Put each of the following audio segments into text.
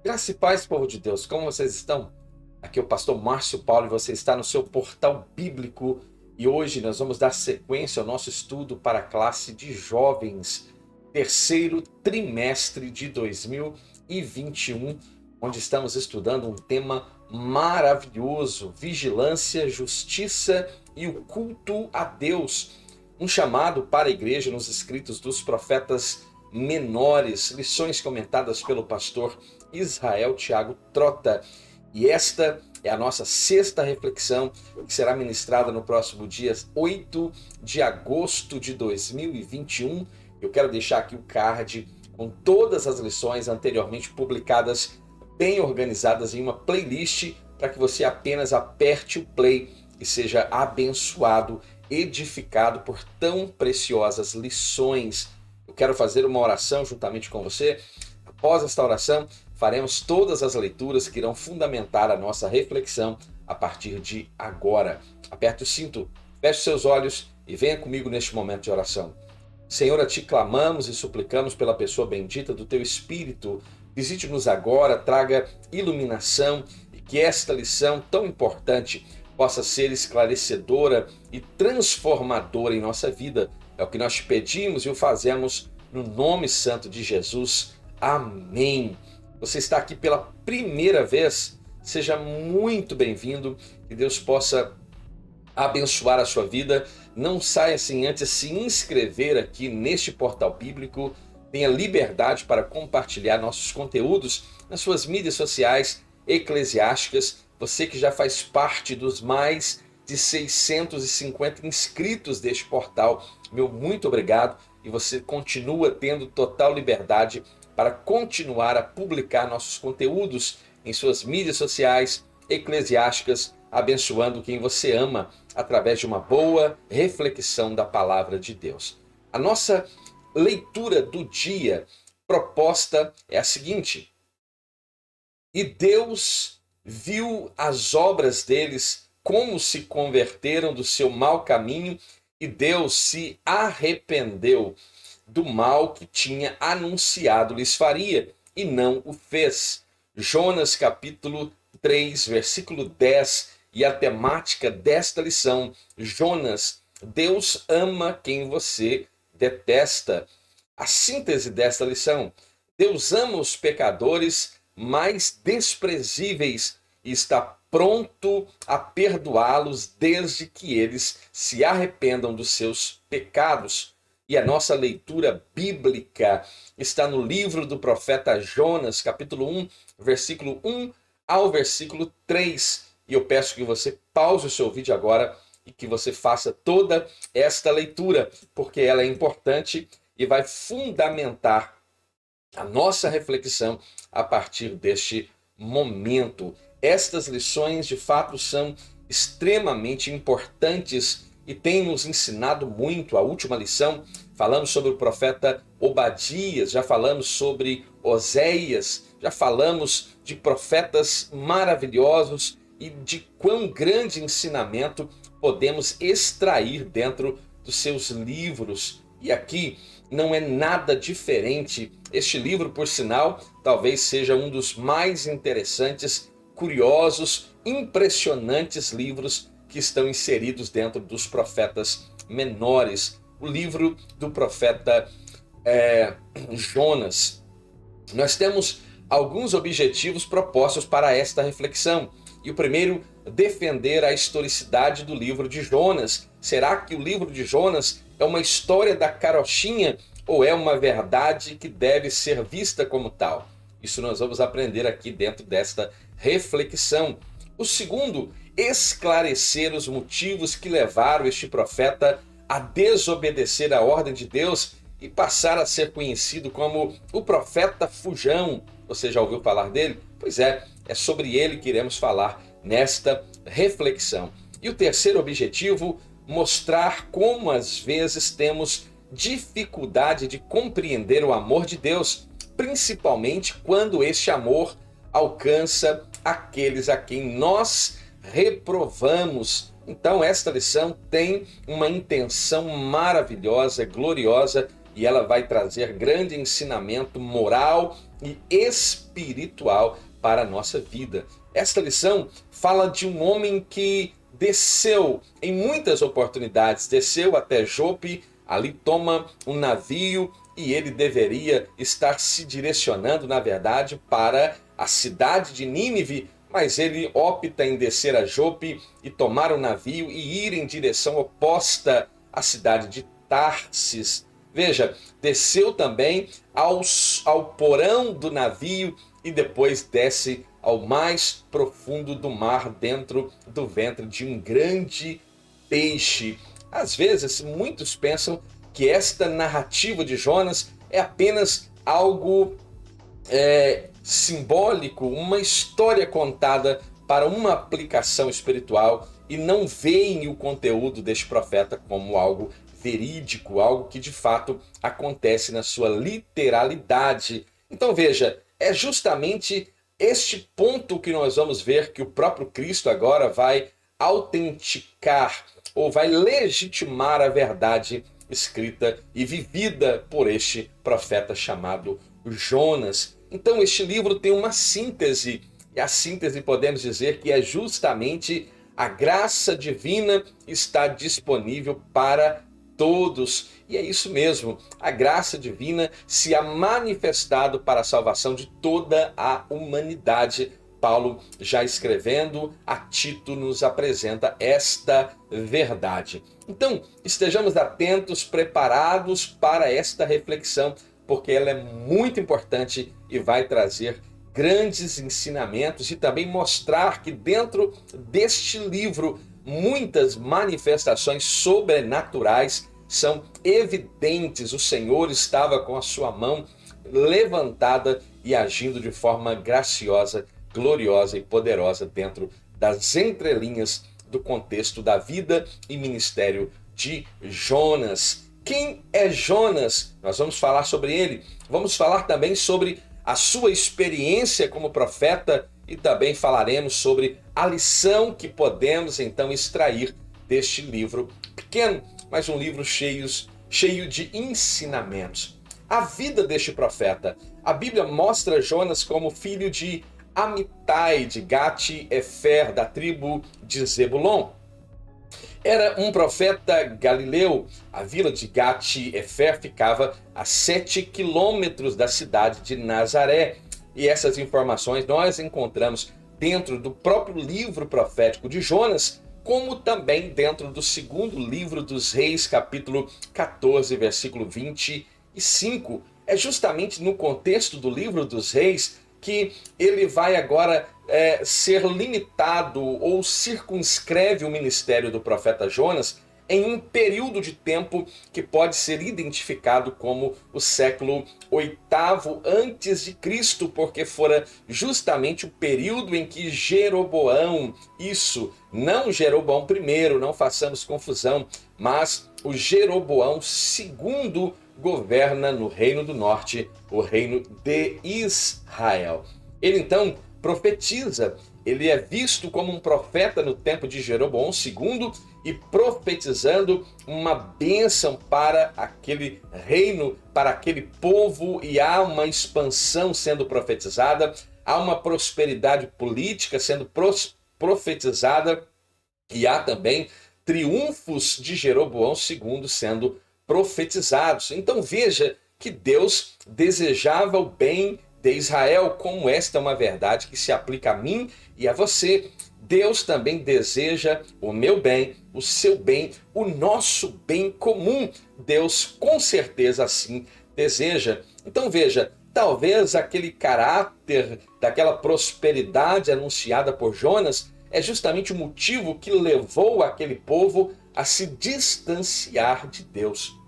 Graça e paz, povo de Deus, como vocês estão? Aqui é o pastor Márcio Paulo e você está no seu portal bíblico e hoje nós vamos dar sequência ao nosso estudo para a classe de jovens, terceiro trimestre de 2021, onde estamos estudando um tema maravilhoso: vigilância, justiça e o culto a Deus. Um chamado para a igreja nos escritos dos profetas menores, lições comentadas pelo pastor Israel Thiago Trota. E esta é a nossa sexta reflexão, que será ministrada no próximo dia 8 de agosto de 2021. Eu quero deixar aqui o card com todas as lições anteriormente publicadas, bem organizadas em uma playlist, para que você apenas aperte o play e seja abençoado, edificado por tão preciosas lições. Eu quero fazer uma oração juntamente com você. Após esta oração, faremos todas as leituras que irão fundamentar a nossa reflexão a partir de agora. Aperte o cinto, feche seus olhos e venha comigo neste momento de oração. Senhor, a Ti clamamos e suplicamos pela pessoa bendita do Teu Espírito. Visite-nos agora, traga iluminação e que esta lição tão importante possa ser esclarecedora e transformadora em nossa vida. É o que nós te pedimos e o fazemos no nome santo de Jesus. Amém. Você está aqui pela primeira vez, seja muito bem-vindo, que Deus possa abençoar a sua vida. Não saia sem antes se inscrever aqui neste portal bíblico. Tenha liberdade para compartilhar nossos conteúdos nas suas mídias sociais eclesiásticas. Você que já faz parte dos mais de 650 inscritos deste portal, meu muito obrigado, e você continua tendo total liberdade para continuar a publicar nossos conteúdos em suas mídias sociais eclesiásticas, abençoando quem você ama através de uma boa reflexão da palavra de Deus. A nossa leitura do dia proposta é a seguinte: e Deus viu as obras deles, como se converteram do seu mau caminho, e Deus se arrependeu do mal que tinha anunciado lhes faria, e não o fez. Jonas capítulo 3, versículo 10, e a temática desta lição: Jonas, Deus ama quem você detesta. A síntese desta lição: Deus ama os pecadores mais desprezíveis e está pronto a perdoá-los desde que eles se arrependam dos seus pecados. E a nossa leitura bíblica está no livro do profeta Jonas, capítulo 1, versículo 1 ao versículo 3. E eu peço que você pause o seu vídeo agora e que você faça toda esta leitura, porque ela é importante e vai fundamentar a nossa reflexão a partir deste momento. Estas lições, de fato, são extremamente importantes e têm nos ensinado muito. A última lição, falamos sobre o profeta Obadias, já falamos sobre Oséias, já falamos de profetas maravilhosos e de quão grande ensinamento podemos extrair dentro dos seus livros. E aqui não é nada diferente. Este livro, por sinal, talvez seja um dos mais interessantes, curiosos, impressionantes livros que estão inseridos dentro dos profetas menores. O livro do profeta Jonas. Nós temos alguns objetivos propostos para esta reflexão. E o primeiro, defender a historicidade do livro de Jonas. Será que o livro de Jonas é uma história da carochinha ou é uma verdade que deve ser vista como tal? Isso nós vamos aprender aqui dentro desta reflexão. O segundo, esclarecer os motivos que levaram este profeta a desobedecer a ordem de Deus e passar a ser conhecido como o profeta Fujão. Você já ouviu falar dele? Pois é sobre ele que iremos falar nesta reflexão. E o terceiro objetivo, mostrar como às vezes temos dificuldade de compreender o amor de Deus, principalmente quando este amor alcança aqueles a quem nós reprovamos. Então esta lição tem uma intenção maravilhosa, gloriosa, e ela vai trazer grande ensinamento moral e espiritual para a nossa vida. Esta lição fala de um homem que desceu em muitas oportunidades, desceu até Jope, ali toma um navio e ele deveria estar se direcionando, na verdade, para a cidade de Nínive, mas ele opta em descer a Jope e tomar um navio e ir em direção oposta à cidade de Tarsis. Veja, desceu também ao porão do navio e depois desce ao mais profundo do mar, dentro do ventre de um grande peixe. Às vezes, muitos pensam que esta narrativa de Jonas é apenas algo simbólico, uma história contada para uma aplicação espiritual e não veem o conteúdo deste profeta como algo verídico, algo que de fato acontece na sua literalidade. Então veja, é justamente este ponto que nós vamos ver que o próprio Cristo agora vai autenticar ou vai legitimar a verdade escrita e vivida por este profeta chamado Jonas. Então este livro tem uma síntese, e a síntese podemos dizer que é justamente a graça divina está disponível para todos. E é isso mesmo, a graça divina se há manifestado para a salvação de toda a humanidade. Paulo, já escrevendo a Tito, nos apresenta esta verdade. Então, estejamos atentos, preparados para esta reflexão, porque ela é muito importante e vai trazer grandes ensinamentos e também mostrar que dentro deste livro muitas manifestações sobrenaturais são evidentes. O Senhor estava com a sua mão levantada e agindo de forma graciosa, gloriosa e poderosa dentro das entrelinhas do contexto da vida e ministério de Jonas. Quem é Jonas? Nós vamos falar sobre ele. Vamos falar também sobre a sua experiência como profeta e também falaremos sobre a lição que podemos então extrair deste livro pequeno, mas um livro cheio de ensinamentos. A vida deste profeta. A Bíblia mostra Jonas como filho de Amitai, de Gate-Efer, da tribo de Zebulon. Era um profeta galileu. A vila de Gate-Efer ficava a 7 quilômetros da cidade de Nazaré. E essas informações nós encontramos dentro do próprio livro profético de Jonas, como também dentro do segundo livro dos Reis, capítulo 14, versículo 25. É justamente no contexto do livro dos Reis que ele vai agora ser limitado ou circunscreve o ministério do profeta Jonas em um período de tempo que pode ser identificado como o século VIII antes de Cristo, porque fora justamente o período em que Jeroboão, isso, não Jeroboão I, não façamos confusão, mas o Jeroboão II governa no Reino do Norte, o Reino de Israel. Ele então profetiza, ele é visto como um profeta no tempo de Jeroboão II e profetizando uma bênção para aquele reino, para aquele povo, e há uma expansão sendo profetizada, há uma prosperidade política sendo profetizada e há também triunfos de Jeroboão II sendo profetizados. Então veja que Deus desejava o bem de Israel, como esta é uma verdade que se aplica a mim e a você. Deus também deseja o meu bem, o seu bem, o nosso bem comum. Deus com certeza assim deseja. Então veja, talvez aquele caráter daquela prosperidade anunciada por Jonas é justamente o motivo que levou aquele povo a se distanciar de Deus.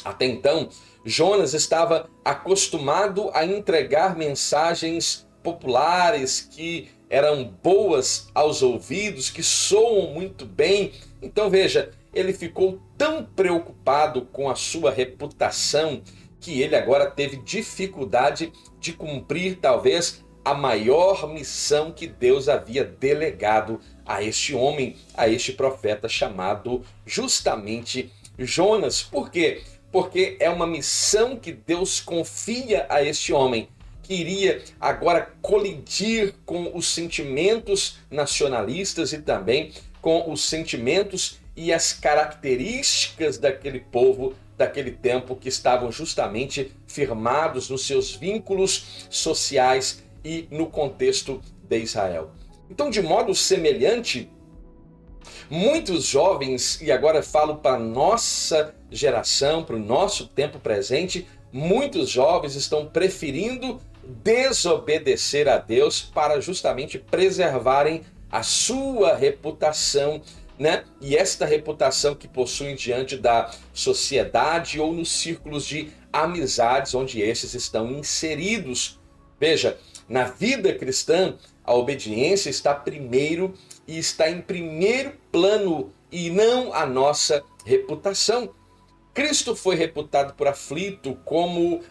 Até então, Jonas estava acostumado a entregar mensagens populares que eram boas aos ouvidos, que soam muito bem. Então veja, ele ficou tão preocupado com a sua reputação que ele agora teve dificuldade de cumprir talvez a maior missão que Deus havia delegado a este homem, a este profeta chamado justamente Jonas. Por quê? Porque é uma missão que Deus confia a este homem que iria agora colidir com os sentimentos nacionalistas e também com os sentimentos e as características daquele povo, daquele tempo, que estavam justamente firmados nos seus vínculos sociais e no contexto de Israel. Então, de modo semelhante, muitos jovens, e agora falo para a nossa geração, para o nosso tempo presente, muitos jovens estão preferindo desobedecer a Deus para justamente preservarem a sua reputação, né? E esta reputação que possuem diante da sociedade ou nos círculos de amizades onde esses estão inseridos. Veja, na vida cristã, a obediência está primeiro e está em primeiro plano e não a nossa reputação. Cristo foi reputado por aflito, como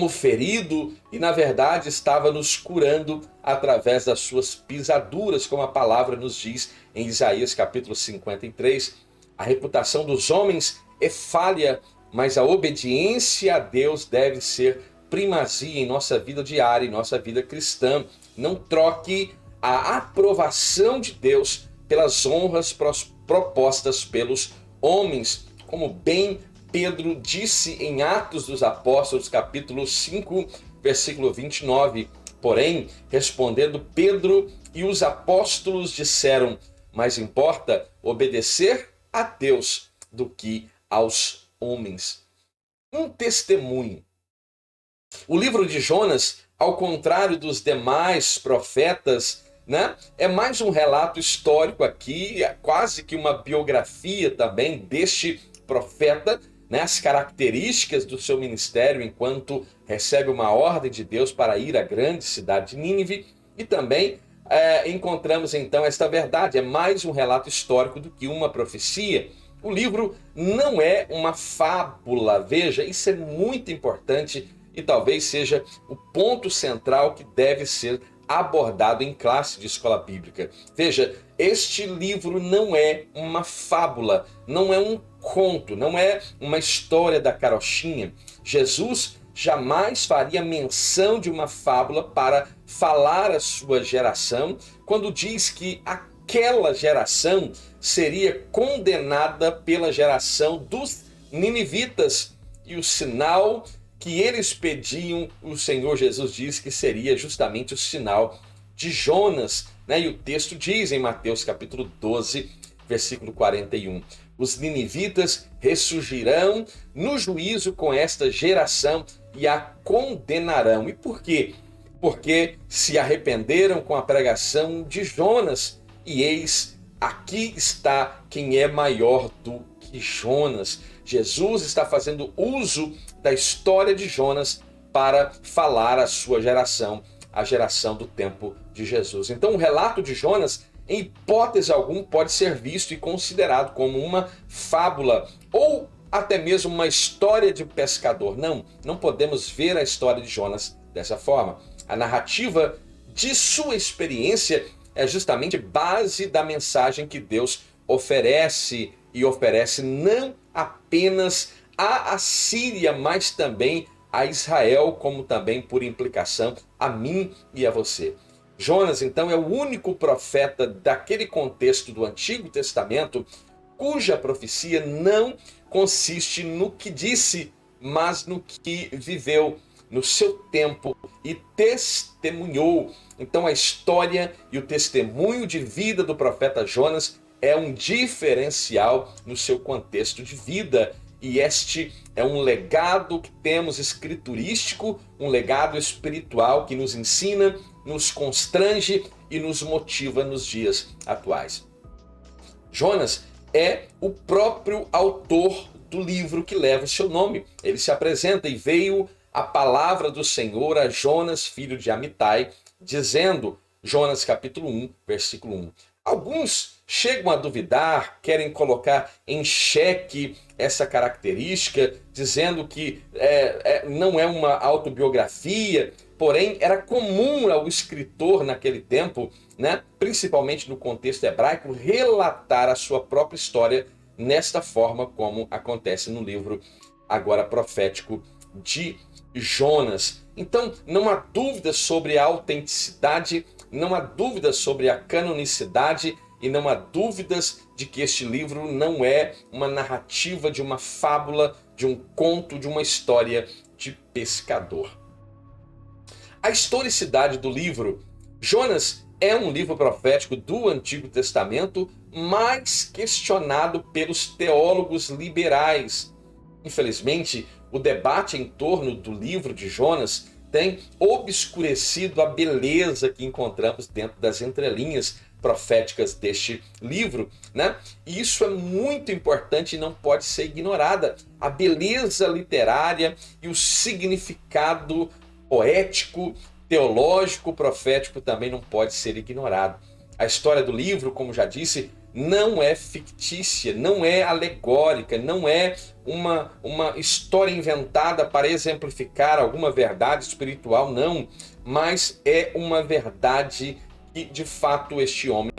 ferido, e na verdade estava nos curando através das suas pisaduras, como a palavra nos diz em Isaías capítulo 53. A reputação dos homens é falha, mas a obediência a Deus deve ser primazia em nossa vida diária, em nossa vida cristã. Não troque a aprovação de Deus pelas honras propostas pelos homens, como bem Pedro disse em Atos dos Apóstolos, capítulo 5, versículo 29. Porém, respondendo Pedro e os apóstolos disseram: mais importa obedecer a Deus do que aos homens. Um testemunho. O livro de Jonas, ao contrário dos demais profetas, né, é mais um relato histórico aqui, é quase que uma biografia também deste profeta, né, as características do seu ministério enquanto recebe uma ordem de Deus para ir à grande cidade de Nínive. E também encontramos então esta verdade, é mais um relato histórico do que uma profecia. O livro não é uma fábula, veja, isso é muito importante e talvez seja o ponto central que deve ser abordado em classe de escola bíblica. Veja, este livro não é uma fábula, não é um conto, não é uma história da carochinha. Jesus jamais faria menção de uma fábula para falar à sua geração, quando diz que aquela geração seria condenada pela geração dos ninivitas, e o sinal que eles pediam, o Senhor Jesus diz que seria justamente o sinal de Jonas, né? E o texto diz em Mateus capítulo 12, versículo 41, os ninivitas ressurgirão no juízo com esta geração e a condenarão. E por quê? Porque se arrependeram com a pregação de Jonas, e eis, aqui está quem é maior do que Jonas. Jesus está fazendo uso da história de Jonas para falar à sua geração, a geração do tempo de Jesus. Então o relato de Jonas, em hipótese alguma, pode ser visto e considerado como uma fábula ou até mesmo uma história de pescador. Não podemos ver a história de Jonas dessa forma. A narrativa de sua experiência é justamente base da mensagem que Deus oferece, e oferece não apenas à Assíria, mas também a Israel, como também por implicação a mim e a você. Jonas, então, é o único profeta daquele contexto do Antigo Testamento cuja profecia não consiste no que disse, mas no que viveu no seu tempo e testemunhou. Então a história e o testemunho de vida do profeta Jonas é um diferencial no seu contexto de vida. E este é um legado que temos escriturístico, um legado espiritual que nos ensina, nos constrange e nos motiva nos dias atuais. Jonas é o próprio autor do livro que leva o seu nome. Ele se apresenta: e veio a palavra do Senhor a Jonas, filho de Amitai, dizendo, Jonas capítulo 1, versículo 1. Alguns chegam a duvidar, querem colocar em xeque essa característica, dizendo que não é uma autobiografia, porém era comum ao escritor naquele tempo, né, principalmente no contexto hebraico, relatar a sua própria história nesta forma como acontece no livro agora profético de Jonas. Então, não há dúvida sobre a autenticidade, não há dúvida sobre a canonicidade e não há dúvidas de que este livro não é uma narrativa de uma fábula, de um conto, de uma história de pescador. A historicidade do livro. Jonas é um livro profético do Antigo Testamento, mais questionado pelos teólogos liberais. Infelizmente, o debate em torno do livro de Jonas tem obscurecido a beleza que encontramos dentro das entrelinhas proféticas deste livro, né? E isso é muito importante e não pode ser ignorada. A beleza literária e o significado poético, teológico, profético também não pode ser ignorado. A história do livro, como já disse, não é fictícia, não é alegórica, não é uma história inventada para exemplificar alguma verdade espiritual, não, mas é uma verdade que de fato este homem,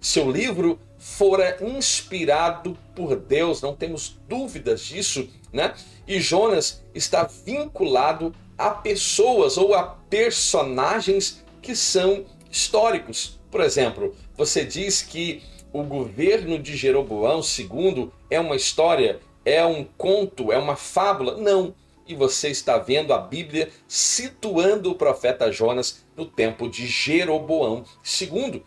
seu livro fora inspirado por Deus, não temos dúvidas disso, né? E Jonas está vinculado a pessoas ou a personagens que são históricos. Por exemplo, você diz que o governo de Jeroboão II é uma história, é um conto, é uma fábula? Não. E você está vendo a Bíblia situando o profeta Jonas no tempo de Jeroboão II.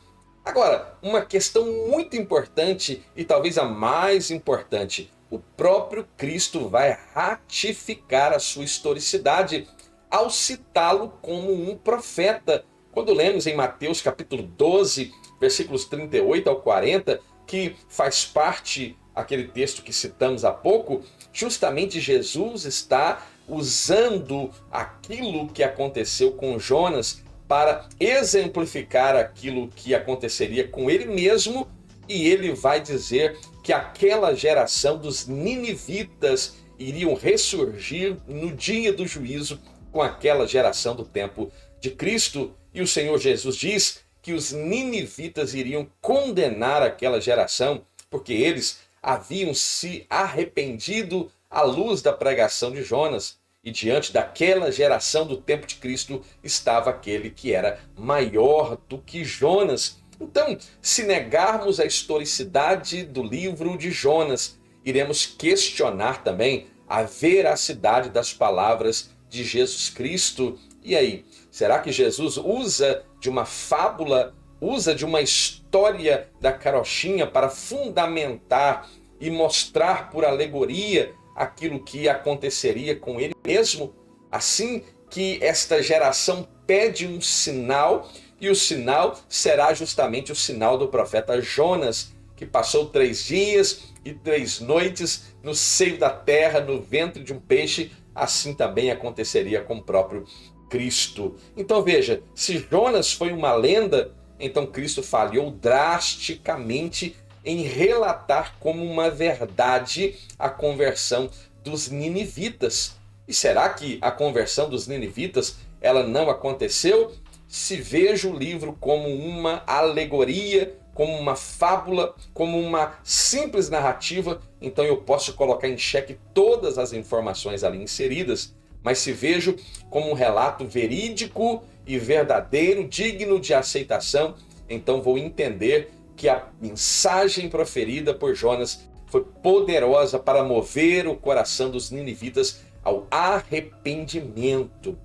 Agora, uma questão muito importante e talvez a mais importante, o próprio Cristo vai ratificar a sua historicidade ao citá-lo como um profeta. Quando lemos em Mateus capítulo 12, versículos 38 ao 40, que faz parte aquele texto que citamos há pouco, justamente Jesus está usando aquilo que aconteceu com Jonas para exemplificar aquilo que aconteceria com ele mesmo, e ele vai dizer que aquela geração dos ninivitas iriam ressurgir no dia do juízo com aquela geração do tempo de Cristo. E o Senhor Jesus diz que os ninivitas iriam condenar aquela geração porque eles haviam se arrependido à luz da pregação de Jonas. E diante daquela geração do tempo de Cristo estava aquele que era maior do que Jonas. Então, se negarmos a historicidade do livro de Jonas, iremos questionar também a veracidade das palavras de Jesus Cristo. E aí, será que Jesus usa de uma fábula, usa de uma história da carochinha para fundamentar e mostrar por alegoria aquilo que aconteceria com ele mesmo? Assim que esta geração pede um sinal, e o sinal será justamente o sinal do profeta Jonas, que passou 3 dias e 3 noites no seio da terra, no ventre de um peixe. Assim também aconteceria com o próprio Cristo. Então veja, se Jonas foi uma lenda, então Cristo falhou drasticamente em relatar como uma verdade a conversão dos ninivitas. E será que a conversão dos ninivitas ela não aconteceu? Se vejo o livro como uma alegoria, como uma fábula, como uma simples narrativa, então eu posso colocar em xeque todas as informações ali inseridas. Mas se vejo como um relato verídico e verdadeiro, digno de aceitação, então vou entender que a mensagem proferida por Jonas foi poderosa para mover o coração dos ninivitas ao arrependimento.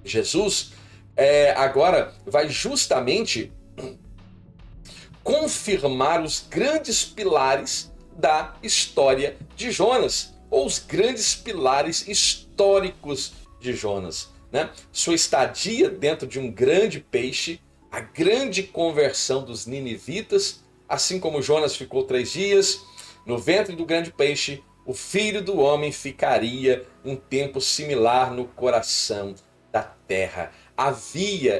Jesus agora vai justamente confirmar os grandes pilares da história de Jonas, ou os grandes pilares históricos de Jonas, né? Sua estadia dentro de um grande peixe, a grande conversão dos ninivitas, assim como Jonas ficou 3 dias no ventre do grande peixe, o Filho do Homem ficaria um tempo similar no coração da terra.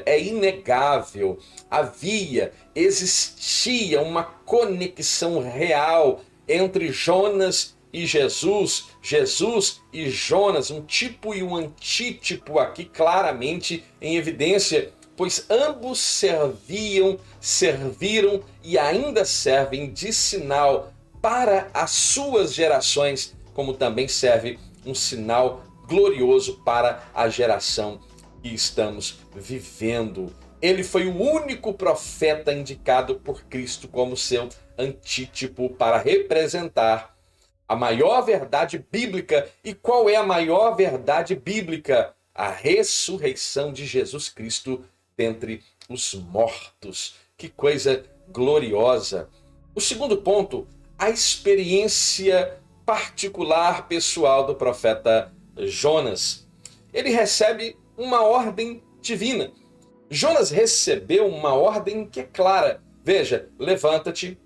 É inegável, existia uma conexão real entre Jonas e Jesus, Jesus e Jonas, um tipo e um antítipo aqui claramente em evidência, pois ambos serviram e ainda servem de sinal para as suas gerações, como também serve um sinal glorioso para a geração que estamos vivendo. Ele foi o único profeta indicado por Cristo como seu antítipo para representar a maior verdade bíblica. E qual é a maior verdade bíblica? A ressurreição de Jesus Cristo dentre os mortos. Que coisa gloriosa! O segundo ponto, a experiência particular pessoal do profeta Jonas. Ele recebe uma ordem divina. Jonas recebeu uma ordem que é clara. Veja, levanta-te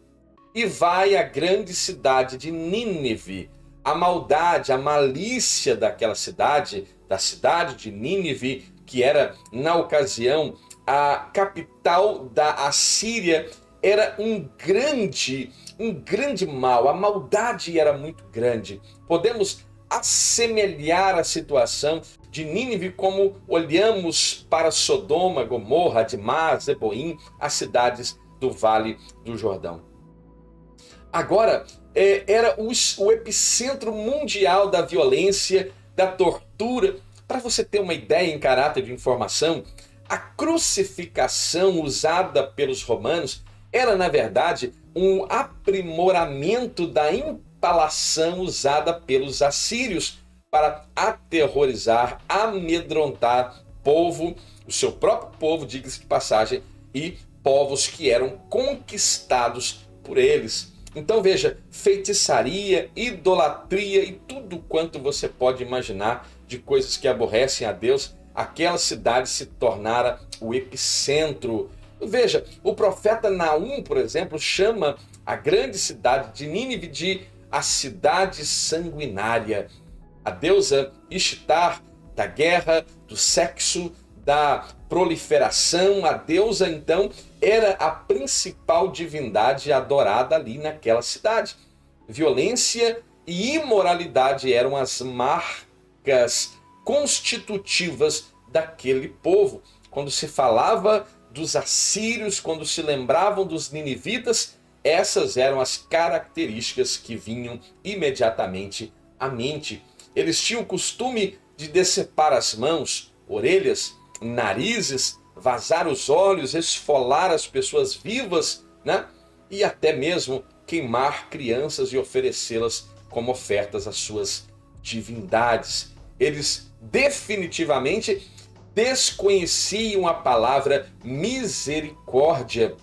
e vai à grande cidade de Nínive. A maldade, a malícia daquela cidade, da cidade de Nínive, que era, na ocasião, a capital da Assíria, era um grande mal. A maldade era muito grande. Podemos assemelhar a situação de Nínive como olhamos para Sodoma, Gomorra, Admá, Zeboim, as cidades do Vale do Jordão. Agora, era o epicentro mundial da violência, da tortura. Para você ter uma ideia em caráter de informação, a crucificação usada pelos romanos era, na verdade, um aprimoramento da impalação usada pelos assírios para aterrorizar, amedrontar povo, o seu próprio povo, diga-se de passagem, e povos que eram conquistados por eles. Então veja, feitiçaria, idolatria e tudo quanto você pode imaginar de coisas que aborrecem a Deus, aquela cidade se tornara o epicentro. Veja, o profeta Naum, por exemplo, chama a grande cidade de Nínive de a cidade sanguinária. A deusa Ishtar, da guerra, do sexo, da proliferação, a deusa então era a principal divindade adorada ali naquela cidade. Violência e imoralidade eram as marcas constitutivas daquele povo. Quando se falava dos assírios, quando se lembravam dos ninivitas, essas eram as características que vinham imediatamente à mente. Eles tinham o costume de decepar as mãos, orelhas, narizes, vazar os olhos, esfolar as pessoas vivas, né? E até mesmo queimar crianças e oferecê-las como ofertas às suas divindades. Eles definitivamente desconheciam a palavra misericórdia.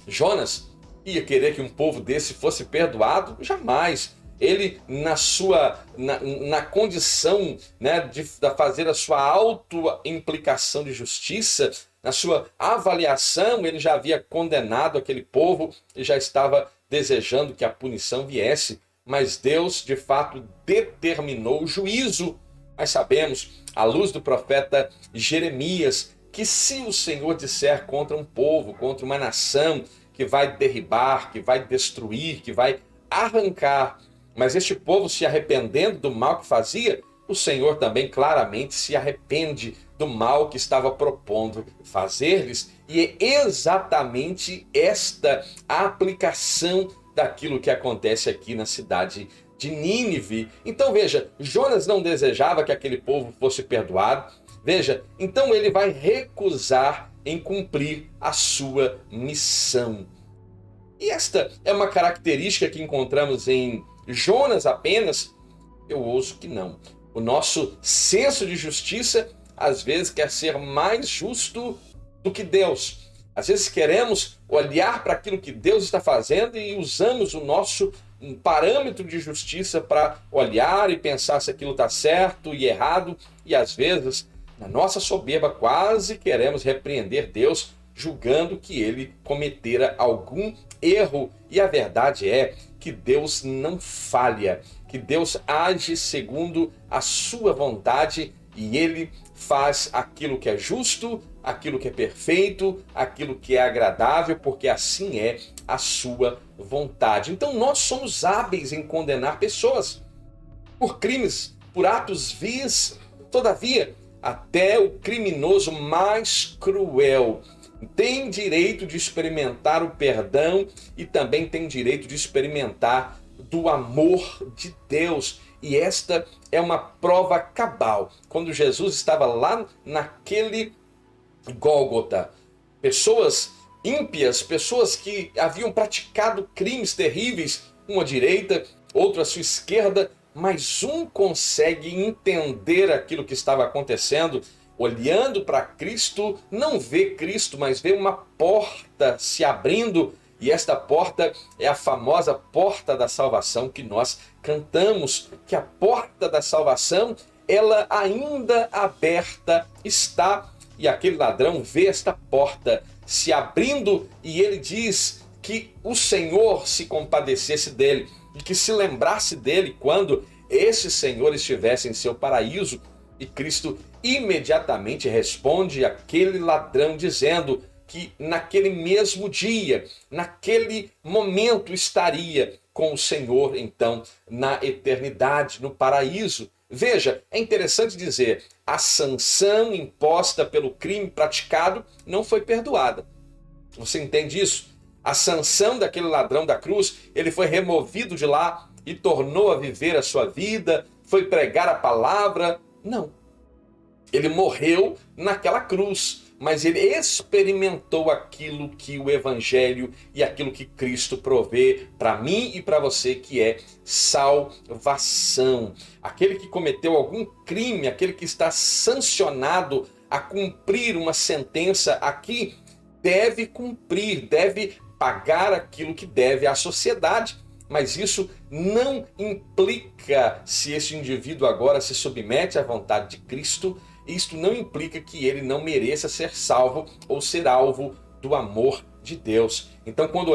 Jonas ia querer que um povo desse fosse perdoado? Jamais. Ele, na condição, né, de fazer a sua auto-implicação de justiça, na sua avaliação, ele já havia condenado aquele povo e já estava desejando que a punição viesse. Mas Deus, de fato, determinou o juízo. Nós sabemos, à luz do profeta Jeremias, que se o Senhor disser contra um povo, contra uma nação, que vai derribar, que vai destruir, que vai arrancar, mas este povo se arrependendo do mal que fazia, o Senhor também claramente se arrepende do mal que estava propondo fazer-lhes. E é exatamente esta a aplicação daquilo que acontece aqui na cidade de Nínive. Então veja, Jonas não desejava que aquele povo fosse perdoado. Veja, então ele vai recusar em cumprir a sua missão. E esta é uma característica que encontramos em Jonas apenas? Eu ouso que não. O nosso senso de justiça às vezes quer ser mais justo do que Deus. Às vezes queremos olhar para aquilo que Deus está fazendo e usamos o nosso parâmetro de justiça para olhar e pensar se aquilo está certo e errado. E às vezes, na nossa soberba, quase queremos repreender Deus, julgando que ele cometera algum erro. E a verdade é que Deus não falha, que Deus age segundo a sua vontade e ele faz aquilo que é justo, aquilo que é perfeito, aquilo que é agradável, porque assim é a sua vontade. Então nós somos hábeis em condenar pessoas por crimes, por atos vis. Todavia, até o criminoso mais cruel tem direito de experimentar o perdão e também tem direito de experimentar do amor de Deus. E esta é uma prova cabal. Quando Jesus estava lá naquele Gólgota, pessoas ímpias, pessoas que haviam praticado crimes terríveis, um à direita, outro à sua esquerda, mas um consegue entender aquilo que estava acontecendo, olhando para Cristo, não vê Cristo, mas vê uma porta se abrindo, e esta porta é a famosa porta da salvação que nós cantamos, que a porta da salvação, ela ainda aberta está, e aquele ladrão vê esta porta se abrindo e ele diz que o Senhor se compadecesse dele e que se lembrasse dele quando esse Senhor estivesse em seu paraíso. E Cristo imediatamente responde àquele ladrão dizendo que naquele mesmo dia, naquele momento estaria com o Senhor então na eternidade, no paraíso. Veja, é interessante dizer, a sanção imposta pelo crime praticado não foi perdoada. Você entende isso? A sanção daquele ladrão da cruz, ele foi removido de lá e tornou a viver a sua vida, foi pregar a palavra. Não. Ele morreu naquela cruz, mas ele experimentou aquilo que o Evangelho e aquilo que Cristo provê para mim e para você, que é salvação. Aquele que cometeu algum crime, aquele que está sancionado a cumprir uma sentença aqui, deve cumprir, deve pagar aquilo que deve à sociedade. Mas isso não implica, se esse indivíduo agora se submete à vontade de Cristo, isto não implica que ele não mereça ser salvo ou ser alvo do amor de Deus. Então, quando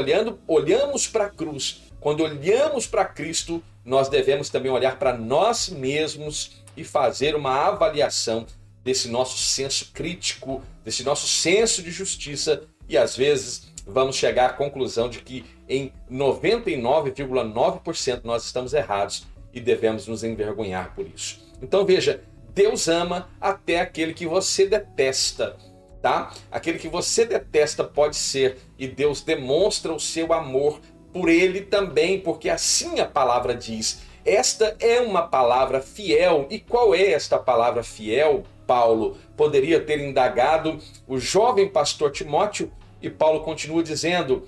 olhamos para a cruz, quando olhamos para Cristo, nós devemos também olhar para nós mesmos e fazer uma avaliação desse nosso senso crítico, desse nosso senso de justiça, e às vezes vamos chegar à conclusão de que em 99,9% nós estamos errados e devemos nos envergonhar por isso. Então veja, Deus ama até aquele que você detesta, tá? Aquele que você detesta pode ser, e Deus demonstra o seu amor por ele também, porque assim a palavra diz. Esta é uma palavra fiel. E qual é esta palavra fiel? Paulo poderia ter indagado o jovem pastor Timóteo, e Paulo continua dizendo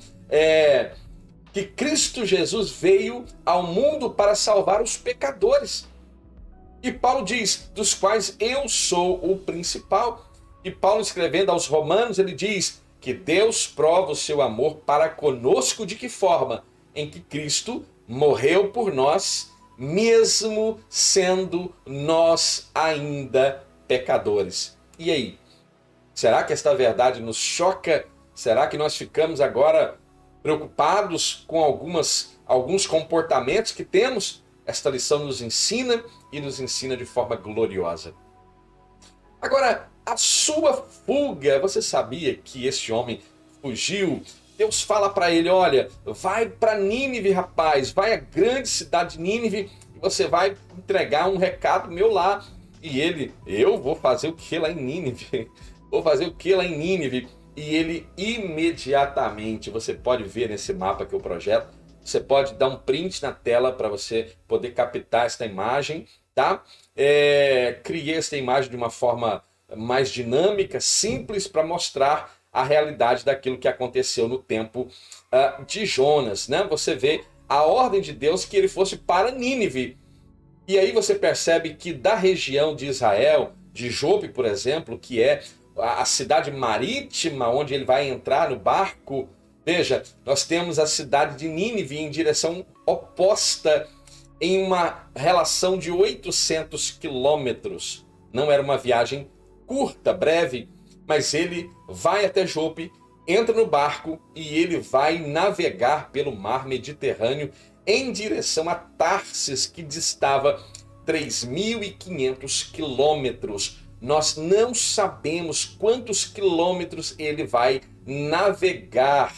que Cristo Jesus veio ao mundo para salvar os pecadores. E Paulo diz, dos quais eu sou o principal. E Paulo, escrevendo aos Romanos, ele diz que Deus prova o seu amor para conosco de que forma? Em que Cristo morreu por nós, mesmo sendo nós ainda pecadores. E aí? Será que esta verdade nos choca? Será que nós ficamos agora preocupados com alguns comportamentos que temos? Esta lição nos ensina e nos ensina de forma gloriosa. Agora, a sua fuga, você sabia que esse homem fugiu? Deus fala para ele, olha, vai para Nínive, rapaz, vai à grande cidade de Nínive e você vai entregar um recado meu lá. E ele, eu vou fazer o que lá em Nínive? Vou fazer o que lá em Nínive? E ele imediatamente, você pode ver nesse mapa que eu projeto, você pode dar um print na tela para você poder captar esta imagem, tá? Criei esta imagem de uma forma mais dinâmica, simples, para mostrar a realidade daquilo que aconteceu no tempo de Jonas, né? Você vê a ordem de Deus que ele fosse para Nínive. E aí você percebe que da região de Israel, de Jope, por exemplo, que é a cidade marítima onde ele vai entrar no barco, veja, nós temos a cidade de Nínive em direção oposta, em uma relação de 800 quilômetros. Não era uma viagem curta, breve, mas ele vai até Jope, entra no barco e ele vai navegar pelo mar Mediterrâneo em direção a Tarsis, que distava 3.500 quilômetros. Nós não sabemos quantos quilômetros ele vai navegar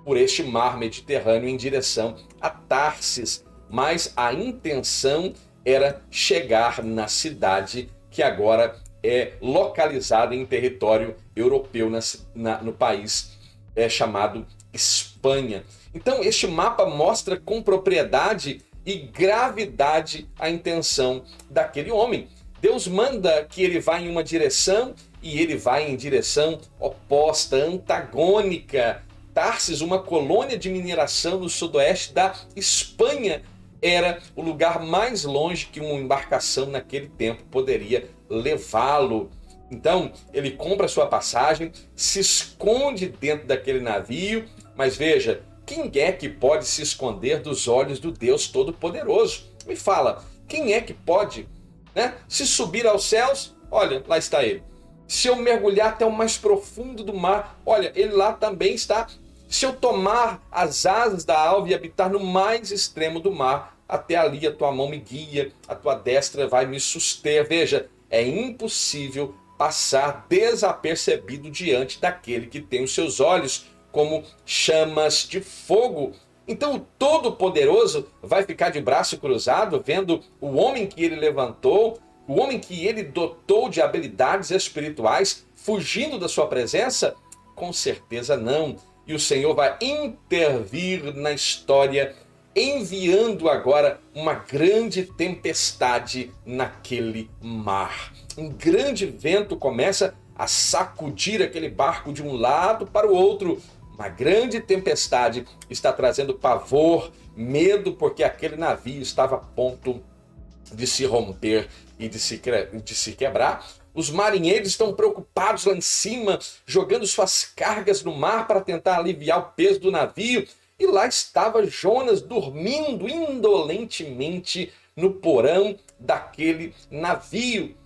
por este mar Mediterrâneo em direção a Tarsis, mas a intenção era chegar na cidade que agora é localizada em território europeu, no país chamado Espanha. Então este mapa mostra com propriedade e gravidade a intenção daquele homem. Deus manda que ele vá em uma direção e ele vai em direção oposta, antagônica. Tarsis, uma colônia de mineração no sudoeste da Espanha, era o lugar mais longe que uma embarcação naquele tempo poderia levá-lo. Então ele compra sua passagem, se esconde dentro daquele navio, mas veja, quem é que pode se esconder dos olhos do Deus Todo-Poderoso? Me fala, quem é que pode, né? Se subir aos céus, olha, lá está ele. Se eu mergulhar até o mais profundo do mar, olha, ele lá também está. Se eu tomar as asas da alva e habitar no mais extremo do mar, até ali a tua mão me guia, a tua destra vai me suster. Veja, é impossível passar desapercebido diante daquele que tem os seus olhos como chamas de fogo. Então o Todo-Poderoso vai ficar de braço cruzado vendo o homem que ele levantou, o homem que ele dotou de habilidades espirituais, fugindo da sua presença? Com certeza não. E o Senhor vai intervir na história, enviando agora uma grande tempestade naquele mar. Um grande vento começa a sacudir aquele barco de um lado para o outro. Uma grande tempestade está trazendo pavor, medo, porque aquele navio estava a ponto de se romper e de se quebrar. Os marinheiros estão preocupados lá em cima, jogando suas cargas no mar para tentar aliviar o peso do navio. E lá estava Jonas dormindo indolentemente no porão daquele navio.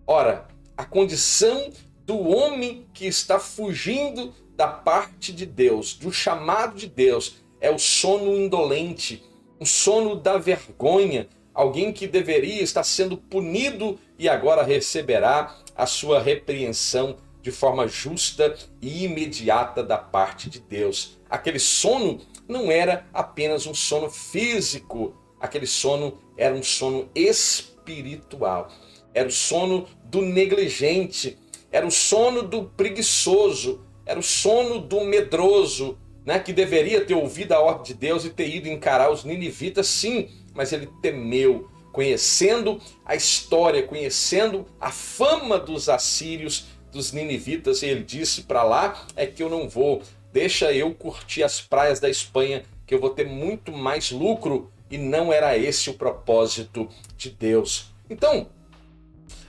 Ora, a condição do homem que está fugindo da parte de Deus, do chamado de Deus, é o sono indolente, o sono da vergonha. Alguém que deveria estar sendo punido e agora receberá a sua repreensão de forma justa e imediata da parte de Deus. Aquele sono não era apenas um sono físico, aquele sono era um sono espiritual. Era o sono do negligente, era o sono do preguiçoso, era o sono do medroso, né, que deveria ter ouvido a ordem de Deus e ter ido encarar os ninivitas, sim, mas ele temeu, conhecendo a história, conhecendo a fama dos assírios, dos ninivitas, e ele disse: para lá é que eu não vou, deixa eu curtir as praias da Espanha, que eu vou ter muito mais lucro. E não era esse o propósito de Deus. Então,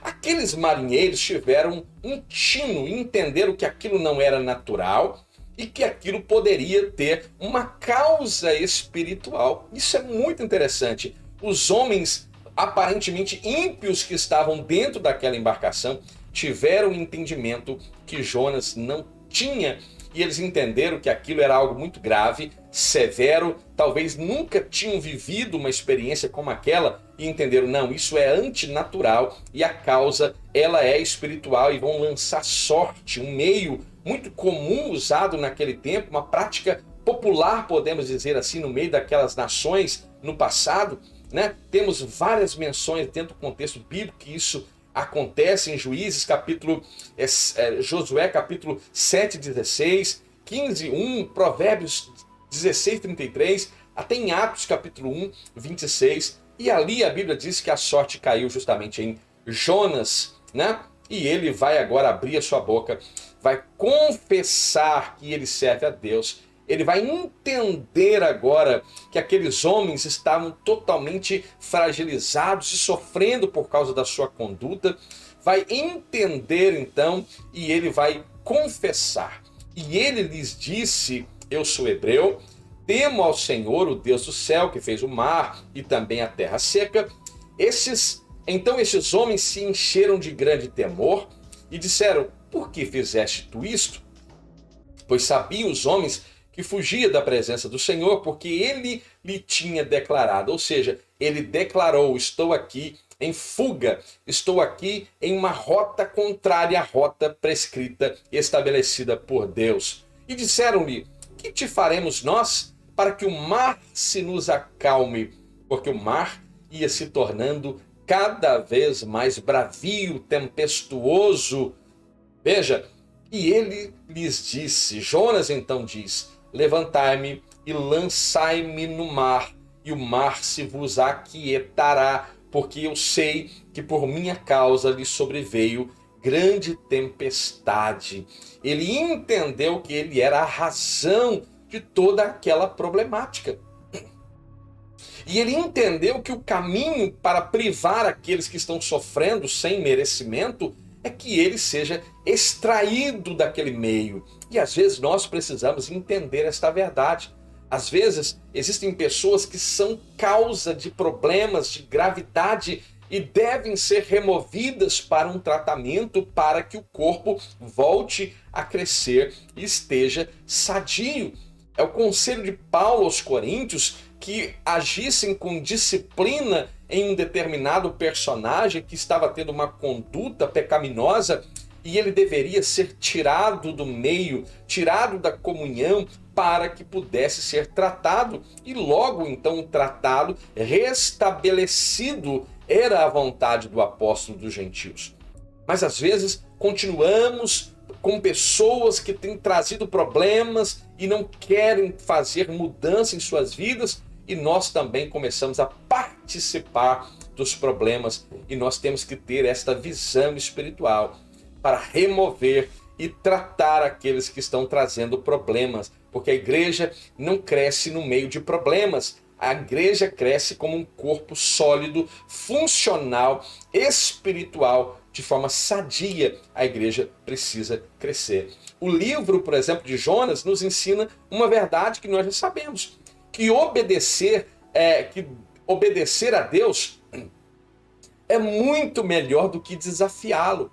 aqueles marinheiros tiveram um tino, entenderam que aquilo não era natural e que aquilo poderia ter uma causa espiritual. Isso é muito interessante. Os homens aparentemente ímpios que estavam dentro daquela embarcação tiveram um entendimento que Jonas não tinha, e eles entenderam que aquilo era algo muito grave, severo, talvez nunca tinham vivido uma experiência como aquela, e entenderam: não, isso é antinatural e a causa ela é espiritual, e vão lançar sorte, um meio muito comum usado naquele tempo, uma prática popular, podemos dizer assim, no meio daquelas nações no passado, né? Temos várias menções dentro do contexto bíblico que isso acontece em Juízes, Josué capítulo 7, 16, 15, 1, Provérbios 16, 33, até em Atos capítulo 1, 26, e ali a Bíblia diz que a sorte caiu justamente em Jonas, né? E ele vai agora abrir a sua boca, vai confessar que ele serve a Deus. Ele vai entender agora que aqueles homens estavam totalmente fragilizados e sofrendo por causa da sua conduta. Vai entender então e ele vai confessar. E ele lhes disse: eu sou hebreu, temo ao Senhor, o Deus do céu, que fez o mar e também a terra seca. Então esses homens se encheram de grande temor e disseram: por que fizeste tu isto? Pois sabiam os homens que fugia da presença do Senhor, porque ele lhe tinha declarado, ou seja, ele declarou: estou aqui em fuga, estou aqui em uma rota contrária à rota prescrita e estabelecida por Deus. E disseram-lhe: que te faremos nós para que o mar se nos acalme? Porque o mar ia se tornando cada vez mais bravio, tempestuoso. Veja, e ele lhes disse, Jonas então diz: levantai-me e lançai-me no mar, e o mar se vos aquietará, porque eu sei que por minha causa lhe sobreveio grande tempestade. Ele entendeu que ele era a razão de toda aquela problemática. E ele entendeu que o caminho para privar aqueles que estão sofrendo sem merecimento é que ele seja extraído daquele meio. E às vezes nós precisamos entender esta verdade. Às vezes existem pessoas que são causa de problemas de gravidade e devem ser removidas para um tratamento para que o corpo volte a crescer e esteja sadio. É o conselho de Paulo aos Coríntios que agissem com disciplina em um determinado personagem que estava tendo uma conduta pecaminosa e ele deveria ser tirado do meio, tirado da comunhão para que pudesse ser tratado e logo então tratado, restabelecido, era a vontade do apóstolo dos gentios. Mas às vezes continuamos com pessoas que têm trazido problemas e não querem fazer mudança em suas vidas e nós também começamos a participar dos problemas e nós temos que ter esta visão espiritual para remover e tratar aqueles que estão trazendo problemas, porque a igreja não cresce no meio de problemas, a igreja cresce como um corpo sólido, funcional, espiritual, de forma sadia. A igreja precisa crescer. O livro, por exemplo, de Jonas nos ensina uma verdade que nós já sabemos, que obedecer a Deus é muito melhor do que desafiá-lo.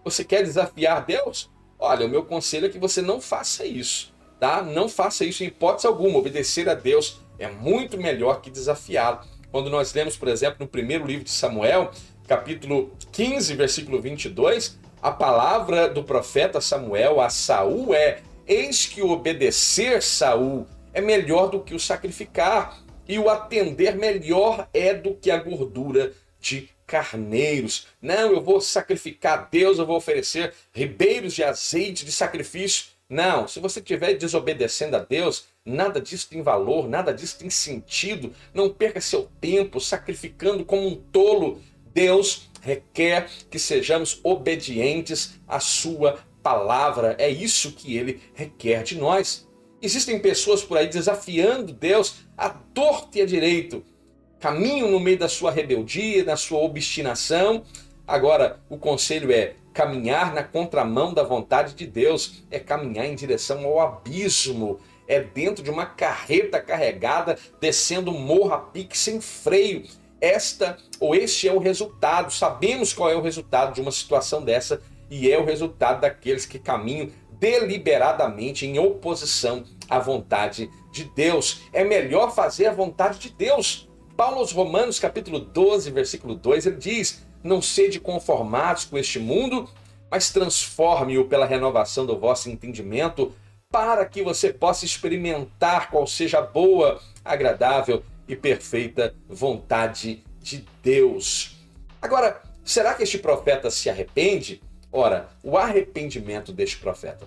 Você quer desafiar Deus? Olha, o meu conselho é que você não faça isso, tá? Não faça isso em hipótese alguma. Obedecer a Deus é muito melhor que desafiá-lo. Quando nós lemos, por exemplo, no primeiro livro de Samuel, capítulo 15, versículo 22, a palavra do profeta Samuel a Saul é: eis que o obedecer Saul é melhor do que o sacrificar, e o atender melhor é do que a gordura de carneiros. Não, eu vou sacrificar a Deus, eu vou oferecer ribeiros de azeite de sacrifício. Não, se você estiver desobedecendo a Deus, nada disso tem valor, nada disso tem sentido. Não perca seu tempo sacrificando como um tolo. Deus requer que sejamos obedientes à sua palavra. É isso que ele requer de nós. Existem pessoas por aí desafiando Deus à torto e à direito. Caminham no meio da sua rebeldia, da sua obstinação. Agora, o conselho é caminhar na contramão da vontade de Deus. É caminhar em direção ao abismo. É dentro de uma carreta carregada, descendo morro a pique sem freio. Este é o resultado. Sabemos qual é o resultado de uma situação dessa. E é o resultado daqueles que caminham deliberadamente em oposição à vontade de Deus. É melhor fazer a vontade de Deus. Paulo aos Romanos, capítulo 12, versículo 2, ele diz: não sede conformados com este mundo, mas transforme-o pela renovação do vosso entendimento, para que você possa experimentar qual seja a boa, agradável e perfeita vontade de Deus. Agora, será que este profeta se arrepende? Ora, o arrependimento deste profeta.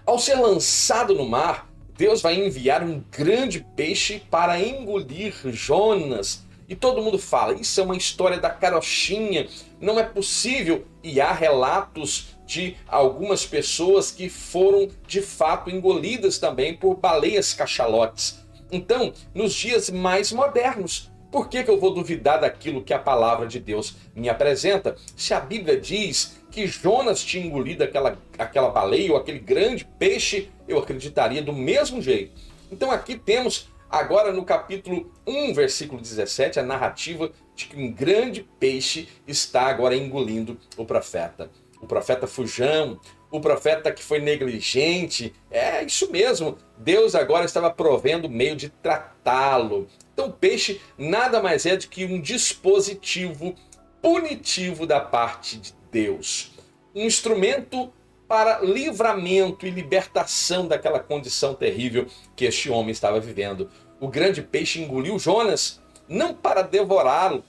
Ao ser lançado no mar, Deus vai enviar um grande peixe para engolir Jonas. E todo mundo fala, isso é uma história da carochinha, não é possível. E há relatos de algumas pessoas que foram de fato engolidas também por baleias cachalotes. Então, nos dias mais modernos, por que eu vou duvidar daquilo que a palavra de Deus me apresenta? Se a Bíblia diz que Jonas tinha engolido aquela baleia ou aquele grande peixe, eu acreditaria do mesmo jeito. Então aqui temos agora no capítulo 1, versículo 17, a narrativa de que um grande peixe está agora engolindo o profeta. O profeta fujão, o profeta que foi negligente, é isso mesmo. Deus agora estava provendo meio de tratá-lo. Então o peixe nada mais é do que um dispositivo punitivo da parte de Deus. Um instrumento para livramento e libertação daquela condição terrível que este homem estava vivendo. O grande peixe engoliu Jonas, não para devorá-lo.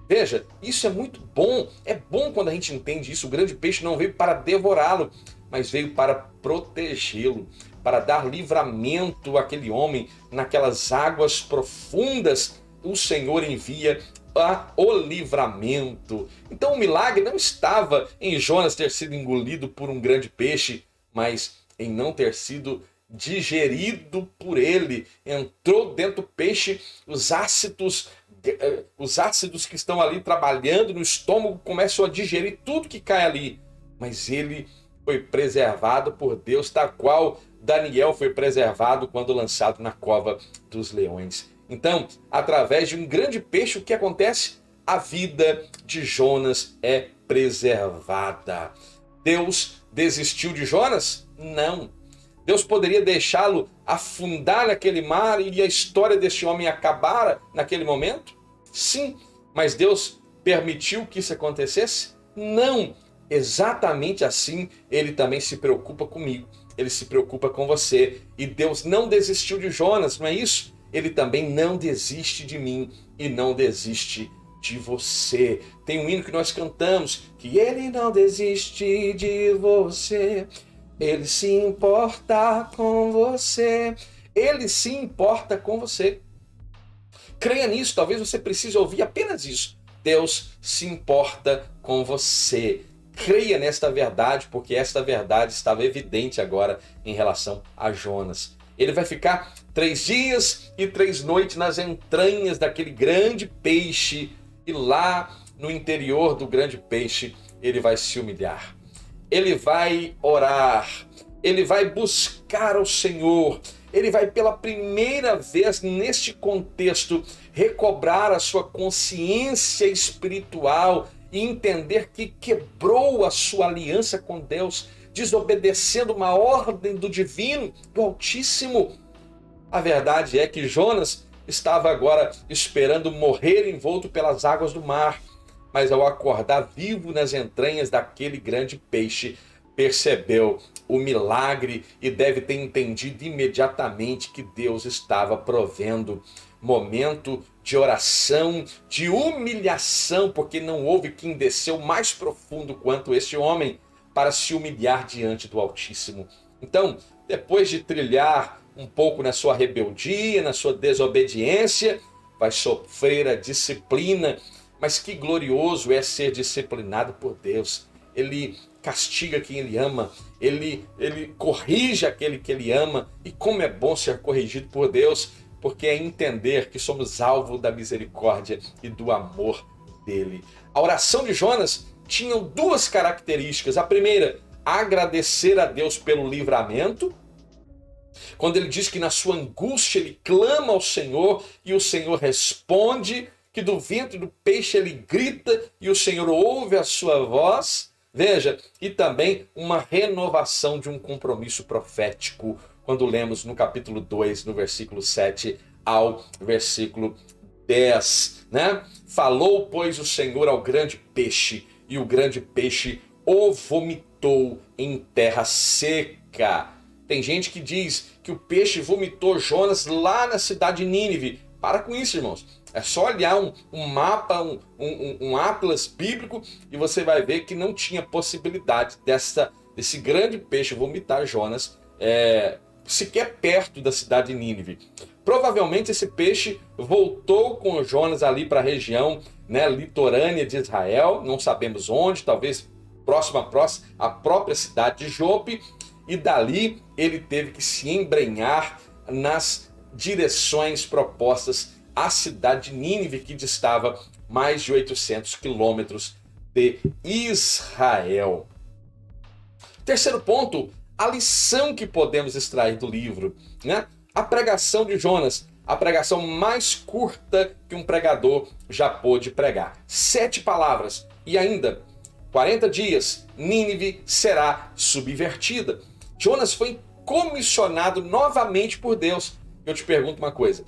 Veja, isso é muito bom. É bom quando a gente entende isso. O grande peixe não veio para devorá-lo, mas veio para protegê-lo, para dar livramento àquele homem naquelas águas profundas, o Senhor envia o livramento. Então o milagre não estava em Jonas ter sido engolido por um grande peixe, mas em não ter sido digerido por ele. Entrou dentro do peixe os ácidos que estão ali trabalhando no estômago, começam a digerir tudo que cai ali. Mas ele foi preservado por Deus, tal qual Daniel foi preservado quando lançado na cova dos leões. Então, através de um grande peixe, o que acontece? A vida de Jonas é preservada. Deus desistiu de Jonas? Não. Deus poderia deixá-lo afundar naquele mar e a história deste homem acabar naquele momento? Sim. Mas Deus permitiu que isso acontecesse? Não. Exatamente assim, ele também se preocupa comigo. Ele se preocupa com você. E Deus não desistiu de Jonas, não é isso? Ele também não desiste de mim e não desiste de você. Tem um hino que nós cantamos, que ele não desiste de você. Ele se importa com você. Ele se importa com você. Creia nisso, talvez você precise ouvir apenas isso. Deus se importa com você. Creia nesta verdade, porque esta verdade estava evidente agora em relação a Jonas. Ele vai ficar 3 dias e 3 noites nas entranhas daquele grande peixe, e lá no interior do grande peixe ele vai se humilhar. Ele vai orar, ele vai buscar o Senhor, ele vai pela primeira vez neste contexto recobrar a sua consciência espiritual e entender que quebrou a sua aliança com Deus, desobedecendo uma ordem do divino, do Altíssimo. A verdade é que Jonas estava agora esperando morrer envolto pelas águas do mar, mas ao acordar vivo nas entranhas daquele grande peixe, percebeu o milagre e deve ter entendido imediatamente que Deus estava provendo. Momento de oração, de humilhação, porque não houve quem desceu mais profundo quanto este homem para se humilhar diante do Altíssimo. Então, depois de trilhar um pouco na sua rebeldia, na sua desobediência, vai sofrer a disciplina. Mas que glorioso é ser disciplinado por Deus. Ele castiga quem ele ama, ele corrige aquele que ele ama. E como é bom ser corrigido por Deus, porque é entender que somos alvo da misericórdia e do amor dele. A oração de Jonas tinha 2 características. A primeira, agradecer a Deus pelo livramento. Quando ele diz que na sua angústia ele clama ao Senhor e o Senhor responde, que do ventre do peixe ele grita e o Senhor ouve a sua voz. Veja, e também uma renovação de um compromisso profético, quando lemos no capítulo 2, no versículo 7 ao versículo 10, né? Falou, pois, o Senhor ao grande peixe, e o grande peixe o vomitou em terra seca. Tem gente que diz que o peixe vomitou Jonas lá na cidade de Nínive. Para com isso, irmãos. É só olhar um mapa, um atlas bíblico, e você vai ver que não tinha possibilidade desse grande peixe vomitar Jonas sequer perto da cidade de Nínive. Provavelmente esse peixe voltou com Jonas ali para a região, né, litorânea de Israel, não sabemos onde, talvez próxima à própria cidade de Jope, e dali ele teve que se embrenhar nas direções propostas à cidade de Nínive, que distava mais de 800 quilômetros de Israel. Terceiro ponto, a lição que podemos extrair do livro, né? A pregação de Jonas, a pregação mais curta que um pregador já pôde pregar. 7 palavras e ainda 40 dias, Nínive será subvertida. Jonas foi comissionado novamente por Deus. Eu te pergunto uma coisa,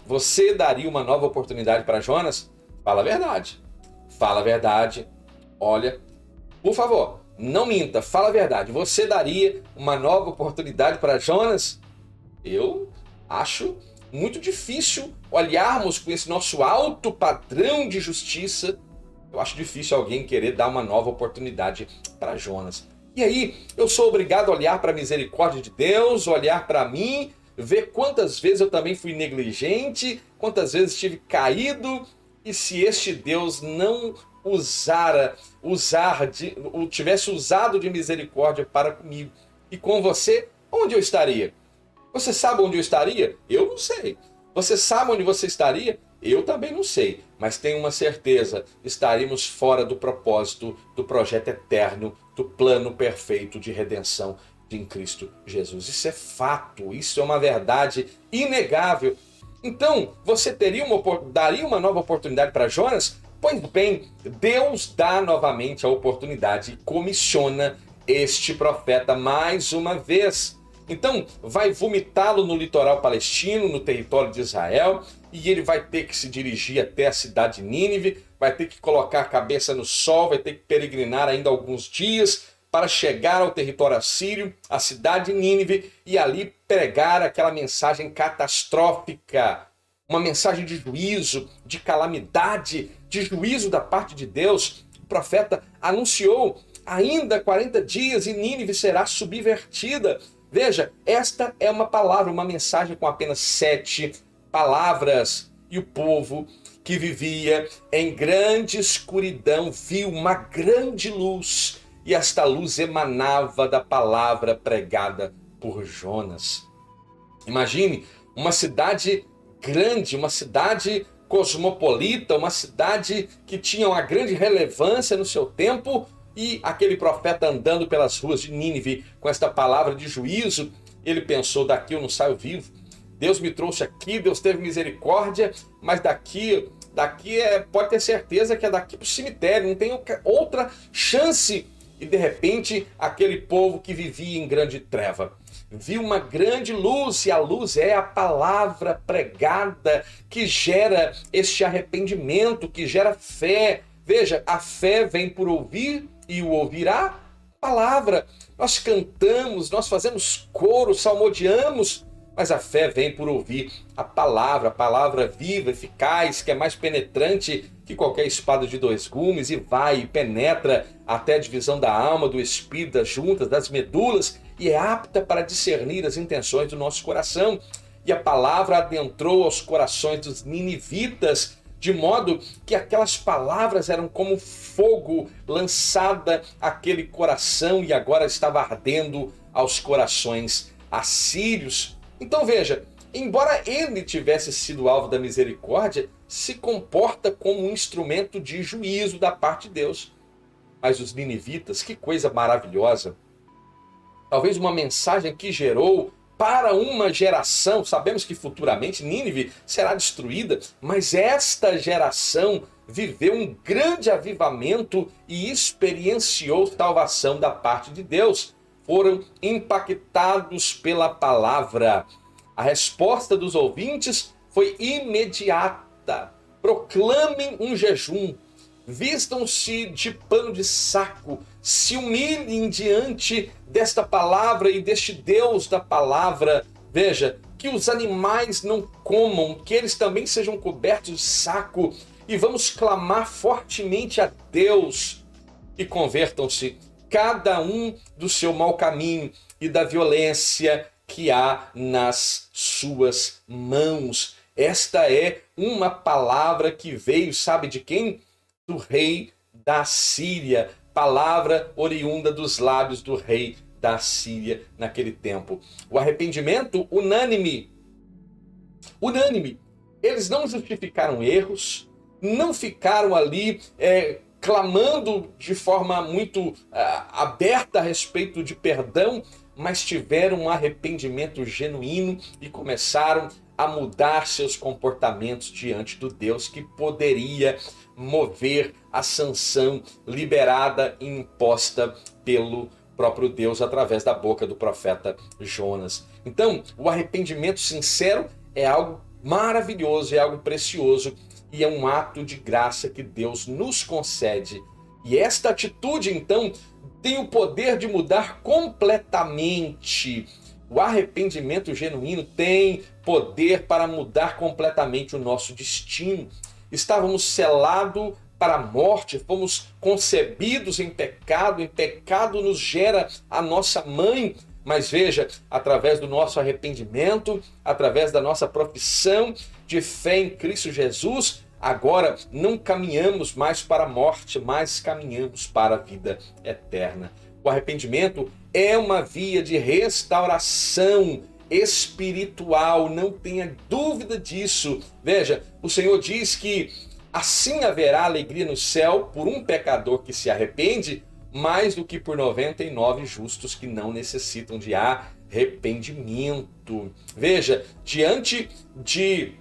você daria uma nova oportunidade para Jonas? Fala a verdade. Fala a verdade. Olha, por favor, não minta, fala a verdade. Você daria uma nova oportunidade para Jonas? Eu acho muito difícil olharmos com esse nosso alto padrão de justiça. Eu acho difícil alguém querer dar uma nova oportunidade para Jonas. E aí eu sou obrigado a olhar para a misericórdia de Deus, olhar para mim, ver quantas vezes eu também fui negligente, quantas vezes estive caído, e se este Deus não tivesse usado de misericórdia para comigo e com você, onde eu estaria? Você sabe onde eu estaria? Eu não sei. Você sabe onde você estaria? Eu também não sei. Mas tenho uma certeza: estaríamos fora do propósito, do projeto eterno, do plano perfeito de redenção em Cristo Jesus. Isso é fato, isso é uma verdade inegável. Então, você daria uma nova oportunidade para Jonas? Pois bem, Deus dá novamente a oportunidade e comissiona este profeta mais uma vez. Então, vai vomitá-lo no litoral palestino, no território de Israel, e ele vai ter que se dirigir até a cidade de Nínive, vai ter que colocar a cabeça no sol, vai ter que peregrinar ainda alguns dias para chegar ao território assírio, a cidade de Nínive, e ali pregar aquela mensagem catastrófica, uma mensagem de juízo, de calamidade, de juízo da parte de Deus. O profeta anunciou: ainda 40 dias e Nínive será subvertida. Veja, esta é uma palavra, uma mensagem com apenas 7 palavras. E o povo que vivia em grande escuridão viu uma grande luz. E esta luz emanava da palavra pregada por Jonas. Imagine uma cidade grande, uma cidade cosmopolita, uma cidade que tinha uma grande relevância no seu tempo, e aquele profeta andando pelas ruas de Nínive com esta palavra de juízo. Ele pensou: daqui eu não saio vivo. Deus me trouxe aqui, Deus teve misericórdia, mas daqui pode ter certeza que é daqui para o cemitério, não tem outra chance. E de repente, aquele povo que vivia em grande treva viu uma grande luz, e a luz é a palavra pregada que gera este arrependimento, que gera fé. Veja, a fé vem por ouvir, e o ouvirá palavra. Nós cantamos, nós fazemos coro, salmodiamos, mas a fé vem por ouvir a palavra viva, eficaz, que é mais penetrante que qualquer espada de 2 gumes, e vai e penetra até a divisão da alma, do espírito, das juntas, das medulas, e é apta para discernir as intenções do nosso coração. E a palavra adentrou aos corações dos ninivitas, de modo que aquelas palavras eram como fogo lançada àquele coração, e agora estava ardendo aos corações assírios. Então veja, embora ele tivesse sido alvo da misericórdia, se comporta como um instrumento de juízo da parte de Deus. Mas os ninivitas, que coisa maravilhosa! Talvez uma mensagem que gerou para uma geração. Sabemos que futuramente Nínive será destruída, mas esta geração viveu um grande avivamento e experienciou salvação da parte de Deus. Foram impactados pela palavra. A resposta dos ouvintes foi imediata: proclamem um jejum, vistam-se de pano de saco, se humilhem diante desta palavra e deste Deus da palavra. Veja, que os animais não comam, que eles também sejam cobertos de saco, e vamos clamar fortemente a Deus. E convertam-se cada um do seu mau caminho e da violência que há nas suas mãos. Esta é uma palavra que veio, sabe de quem? Do rei da Síria. Palavra oriunda dos lábios do rei da Síria naquele tempo. O arrependimento unânime. Unânime. Eles não justificaram erros, não ficaram ali clamando de forma muito aberta a respeito de perdão, mas tiveram um arrependimento genuíno e começaram a mudar seus comportamentos diante do Deus que poderia mover a sanção liberada e imposta pelo próprio Deus através da boca do profeta Jonas. Então, o arrependimento sincero é algo maravilhoso, é algo precioso, e é um ato de graça que Deus nos concede. E esta atitude, então, tem o poder de mudar completamente. O arrependimento genuíno tem poder para mudar completamente o nosso destino. Estávamos selados para a morte, fomos concebidos em pecado nos gera a nossa mãe. Mas veja, através do nosso arrependimento, através da nossa profissão de fé em Cristo Jesus, agora não caminhamos mais para a morte, mas caminhamos para a vida eterna. O arrependimento é uma via de restauração espiritual, não tenha dúvida disso. Veja, o Senhor diz que assim haverá alegria no céu por um pecador que se arrepende, mais do que por 99 justos que não necessitam de arrependimento. Veja, diante de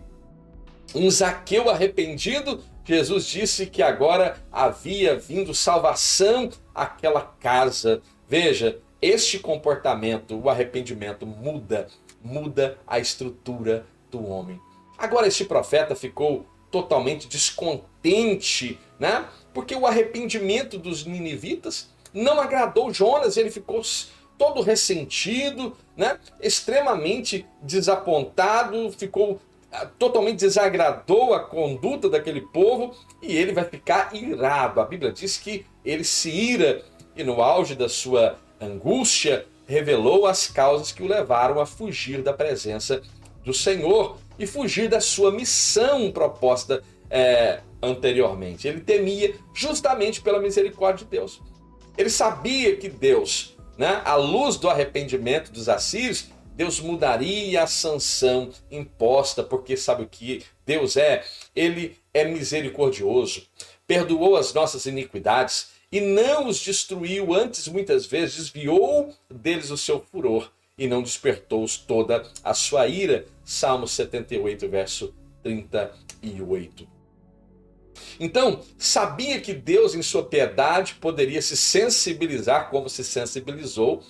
um Zaqueu arrependido, Jesus disse que agora havia vindo salvação àquela casa. Veja, este comportamento, o arrependimento, muda a estrutura do homem. Agora este profeta ficou totalmente descontente, né? Porque o arrependimento dos ninivitas não agradou Jonas, ele ficou todo ressentido, né? Extremamente desapontado, ficou totalmente desagradou a conduta daquele povo e ele vai ficar irado. A Bíblia diz que ele se ira e no auge da sua angústia revelou as causas que o levaram a fugir da presença do Senhor e fugir da sua missão proposta anteriormente. Ele temia justamente pela misericórdia de Deus. Ele sabia que Deus, né, à luz do arrependimento dos assírios, Deus mudaria a sanção imposta, porque sabe o que Deus é? Ele é misericordioso, perdoou as nossas iniquidades e não os destruiu, antes muitas vezes desviou deles o seu furor e não despertou-os toda a sua ira. Salmo 78, verso 38. Então, sabia que Deus, em sua piedade, poderia se sensibilizar como se sensibilizou,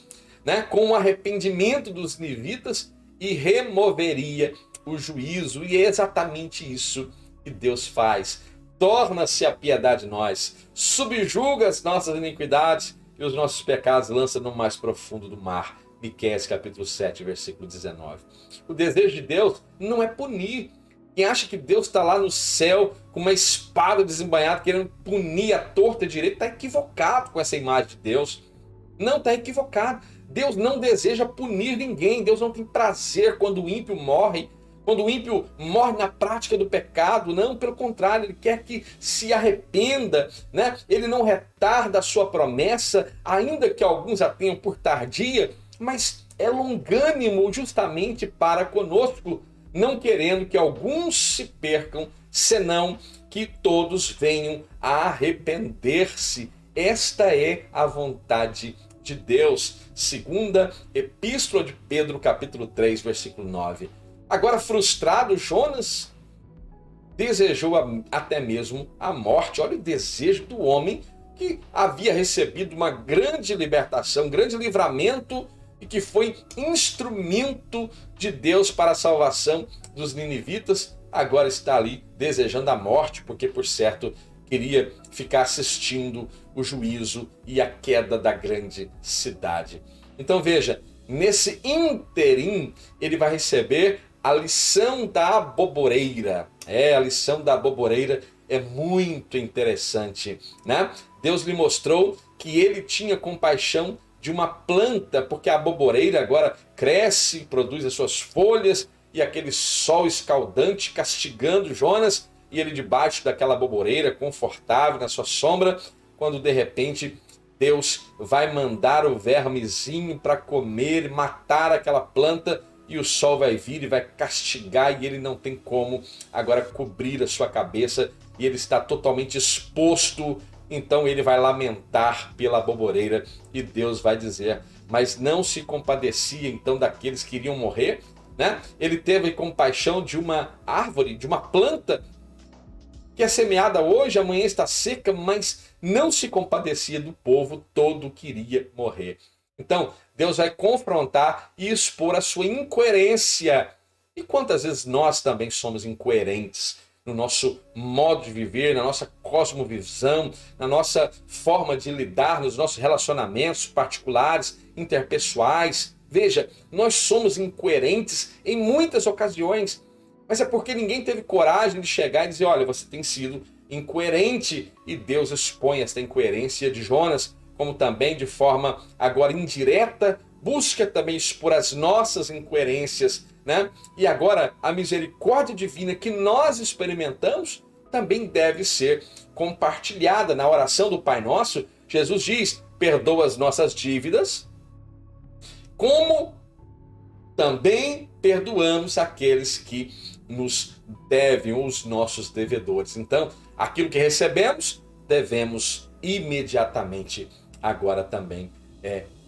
né, com o arrependimento dos ninivitas e removeria o juízo. E é exatamente isso que Deus faz. Torna-se a piedade em nós, subjuga as nossas iniquidades e os nossos pecados lança no mais profundo do mar. Miqueias capítulo 7, versículo 19. O desejo de Deus não é punir. Quem acha que Deus está lá no céu com uma espada desembainhada querendo punir a torta e direita está equivocado com essa imagem de Deus. Não, está equivocado. Deus não deseja punir ninguém. Deus não tem prazer quando o ímpio morre. Quando o ímpio morre na prática do pecado. Não, pelo contrário, ele quer que se arrependa, né? Ele não retarda a sua promessa, ainda que alguns a tenham por tardia, mas é longânimo justamente para conosco, não querendo que alguns se percam, senão que todos venham a arrepender-se. Esta é a vontade de Deus. Segunda Epístola de Pedro, capítulo 3, versículo 9. Agora, frustrado, Jonas desejou até mesmo a morte. Olha o desejo do homem que havia recebido uma grande libertação, um grande livramento e que foi instrumento de Deus para a salvação dos ninivitas. Agora está ali desejando a morte, porque por certo queria ficar assistindo o juízo e a queda da grande cidade. Então veja, nesse ínterim ele vai receber a lição da aboboreira. A lição da aboboreira é muito interessante, né? Deus lhe mostrou que ele tinha compaixão de uma planta, porque a aboboreira agora cresce, produz as suas folhas e aquele sol escaldante castigando Jonas e ele debaixo daquela aboboreira, confortável na sua sombra, quando de repente Deus vai mandar o vermezinho para comer, matar aquela planta e o sol vai vir e vai castigar e ele não tem como agora cobrir a sua cabeça e ele está totalmente exposto. Então ele vai lamentar pela aboboreira e Deus vai dizer, mas não se compadecia então daqueles que iriam morrer, né? Ele teve compaixão de uma árvore, de uma planta que é semeada hoje, amanhã está seca, mas não se compadecia do povo todo que iria morrer. Então Deus vai confrontar e expor a sua incoerência. E quantas vezes nós também somos incoerentes no nosso modo de viver, na nossa cosmovisão, na nossa forma de lidar, nos nossos relacionamentos particulares, interpessoais. Veja, nós somos incoerentes em muitas ocasiões, mas é porque ninguém teve coragem de chegar e dizer, olha, você tem sido incoerente, e Deus expõe esta incoerência de Jonas, como também de forma agora indireta, busca também expor as nossas incoerências, né? E agora a misericórdia divina que nós experimentamos também deve ser compartilhada. Na oração do Pai Nosso, Jesus diz: perdoa as nossas dívidas, como também perdoamos aqueles que nos devem, os nossos devedores. Então, aquilo que recebemos, devemos imediatamente agora também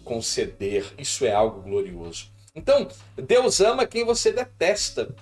conceder. Isso é algo glorioso. Então, Deus ama quem você detesta.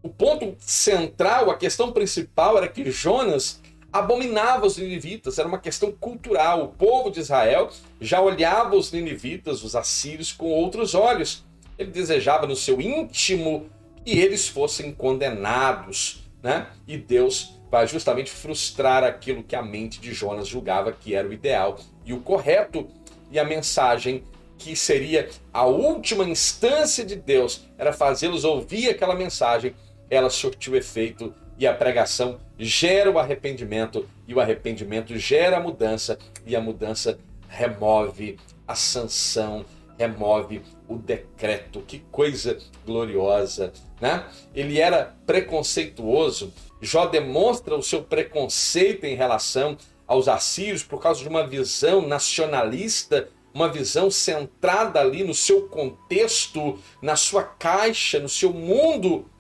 O ponto central, a questão principal era que Jonas abominava os ninivitas, era uma questão cultural. O povo de Israel já olhava os ninivitas, os assírios, com outros olhos. Ele desejava no seu íntimo que eles fossem condenados, né? E Deus vai justamente frustrar aquilo que a mente de Jonas julgava que era o ideal e o correto. E a mensagem que seria a última instância de Deus era fazê-los ouvir aquela mensagem. Ela surtiu efeito e a pregação gera o arrependimento, e o arrependimento gera a mudança, e a mudança remove a sanção, remove o decreto. Que coisa gloriosa, né? Ele era preconceituoso. Jó demonstra o seu preconceito em relação aos assírios por causa de uma visão nacionalista, uma visão centrada ali no seu contexto, na sua caixa, no seu mundo.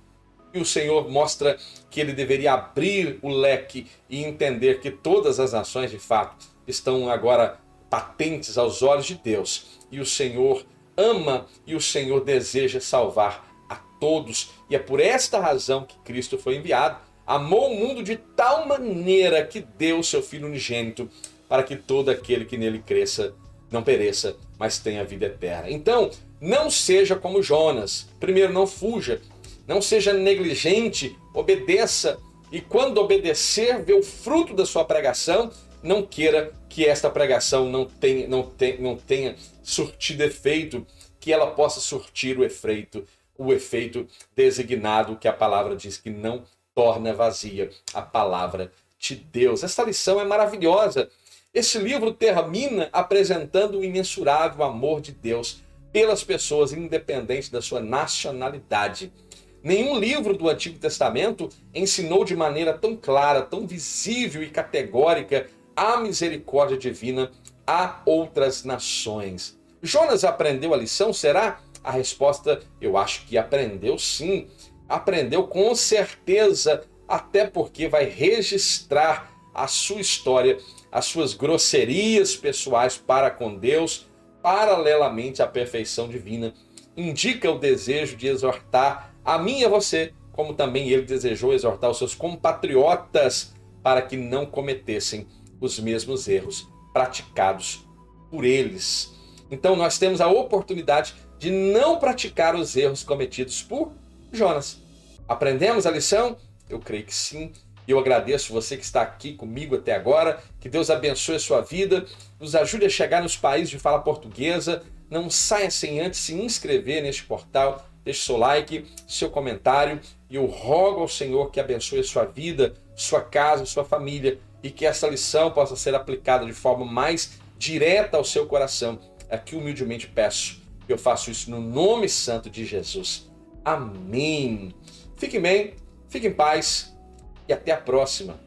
E o Senhor mostra que ele deveria abrir o leque e entender que todas as nações, de fato, estão agora patentes aos olhos de Deus. E o Senhor ama e o Senhor deseja salvar a todos. E é por esta razão que Cristo foi enviado. Amou o mundo de tal maneira que deu o seu Filho unigênito, para que todo aquele que nele cresça não pereça, mas tenha vida eterna. Então, não seja como Jonas. Primeiro, não fuja. Não seja negligente, obedeça. E quando obedecer, vê o fruto da sua pregação. Não queira que esta pregação não tenha surtido efeito, que ela possa surtir o efeito designado, que a palavra diz que não torna vazia a palavra de Deus. Esta lição é maravilhosa. Esse livro termina apresentando o imensurável amor de Deus pelas pessoas, independente da sua nacionalidade. Nenhum livro do Antigo Testamento ensinou de maneira tão clara, tão visível e categórica a misericórdia divina a outras nações. Jonas aprendeu a lição, será? A resposta, eu acho que aprendeu sim. Aprendeu com certeza, até porque vai registrar a sua história, as suas grosserias pessoais para com Deus, paralelamente à perfeição divina. Indica o desejo de exortar a mim e a você, como também ele desejou exortar os seus compatriotas para que não cometessem os mesmos erros praticados por eles. Então nós temos a oportunidade de não praticar os erros cometidos por Jonas. Aprendemos a lição? Eu creio que sim. E eu agradeço você que está aqui comigo até agora. Que Deus abençoe a sua vida, nos ajude a chegar nos países de fala portuguesa. Não saia sem antes se inscrever neste portal. Deixe seu like, seu comentário, e eu rogo ao Senhor que abençoe a sua vida, sua casa, sua família, e que essa lição possa ser aplicada de forma mais direta ao seu coração. Aqui humildemente peço, eu faço isso no nome santo de Jesus. Amém. Fiquem bem, fiquem em paz e até a próxima.